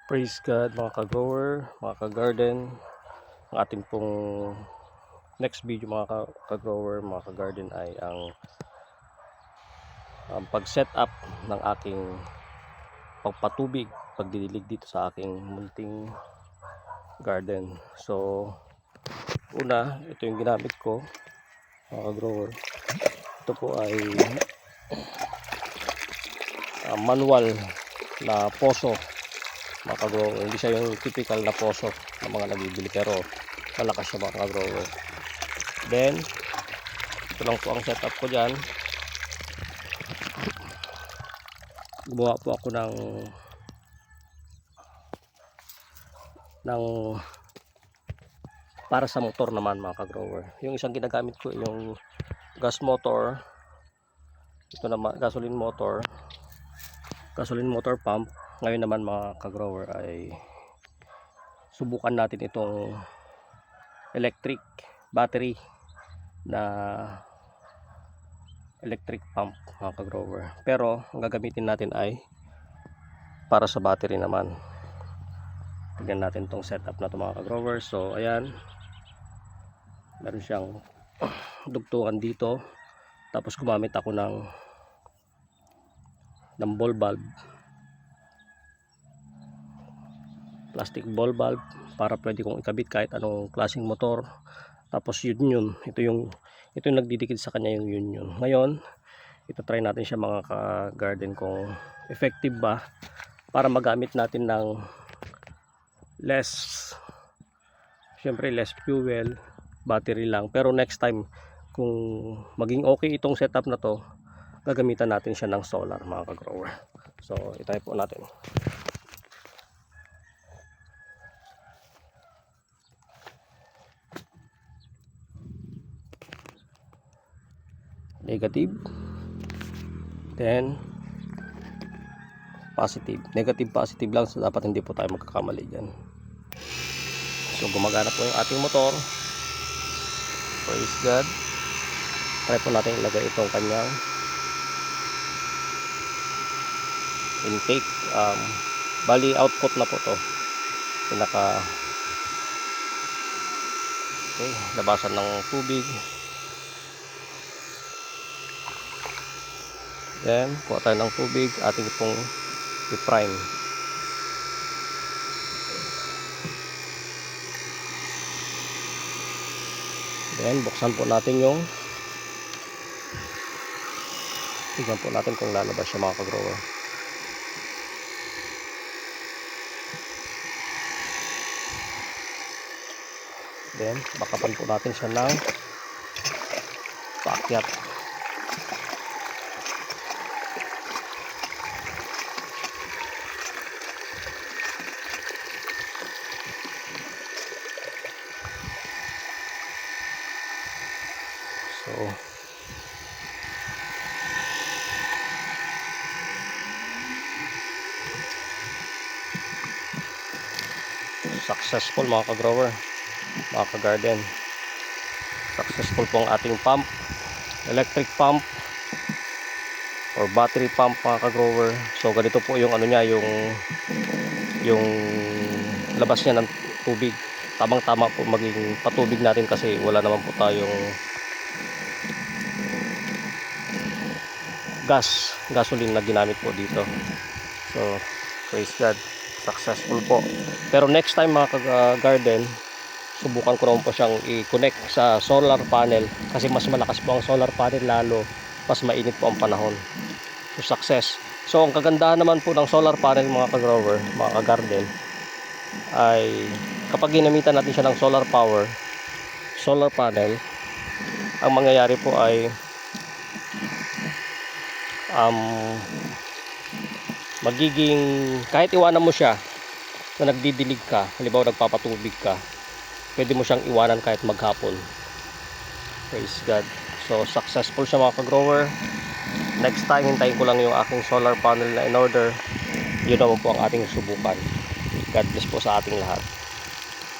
Praise God mga ka-grower, mga ka-garden. Ang ating pong next video mga ka-grower, mga ka-garden ay ang pag-set up ng aking pagpatubig, pagdidilig dito sa aking munting garden. So una, ito yung ginamit ko mga ka-grower. Ito po ay manual na poso mga ka-grower. Hindi siya yung typical na poso ng mga nabibili, pero malakas siya mga ka-grower. Then ito lang po ang setup ko dyan. Gumawa po ako ng para sa motor naman mga ka-grower. Yung isang ginagamit ko yung gas motor, ito naman gasoline motor pump. Ngayon naman mga ka-grower ay subukan natin itong electric battery na electric pump mga ka-grower, pero ang gagamitin natin ay para sa battery naman. Tignan natin tong setup na ito mga ka-grower. So ayan, meron siyang dugtungan dito, tapos gumamit ako ng ball bulb, plastic ball bulb, para pwede kong ikabit kahit anong klaseng motor. Tapos yun ito yung nagdidikit sa kanya, yung yun. Ngayon ito try natin siya mga ka-garden kung effective ba, para magamit natin ng less fuel, battery lang. Pero next time kung maging okay itong setup na to, gagamitan natin siya ng solar mga ka-grower. So itry po natin. Negative, then positive. Negative, positive lang, so dapat hindi po tayo magkakamali dyan. So gumagana po yung ating motor. Praise God. Try po natin ilagay itong kanyang intake. Bali output na po to, pinaka labasan ng tubig. Then kuha tayo ng tubig, ating pong i-prime. Then buksan po natin yung, tignan po natin kung lalabas siya mga ka-grower. Then bakapan po natin siya ng paakyat. So successful mga ka-grower, mga ka-garden. Successful po ang ating pump, electric pump or battery pump mga ka-grower. So ganito po yung ano niya, yung labas niya ng tubig. Tamang-tama po maging patubig natin, kasi wala naman po tayong gasoline na ginamit po dito. So praise God, successful po. Pero next time mga ka-garden, subukan ko naman po siyang i-connect sa solar panel, kasi mas malakas po ang solar panel, lalo mas mainit po ang panahon. So success. So ang kagandahan naman po ng solar panel mga ka-grower, mga ka-garden, ay kapag ginamitan natin siya ng solar panel, ang mangyayari po ay magiging, kahit iwanan mo siya na nagdidilig ka, halimbawa nagpapatubig ka, pwede mo siyang iwanan kahit maghapon. Praise God. So successful siya mga ka-grower. Next time hintayin ko lang yung aking solar panel na in order. Yun naman po ang ating subukan. God bless po sa ating lahat.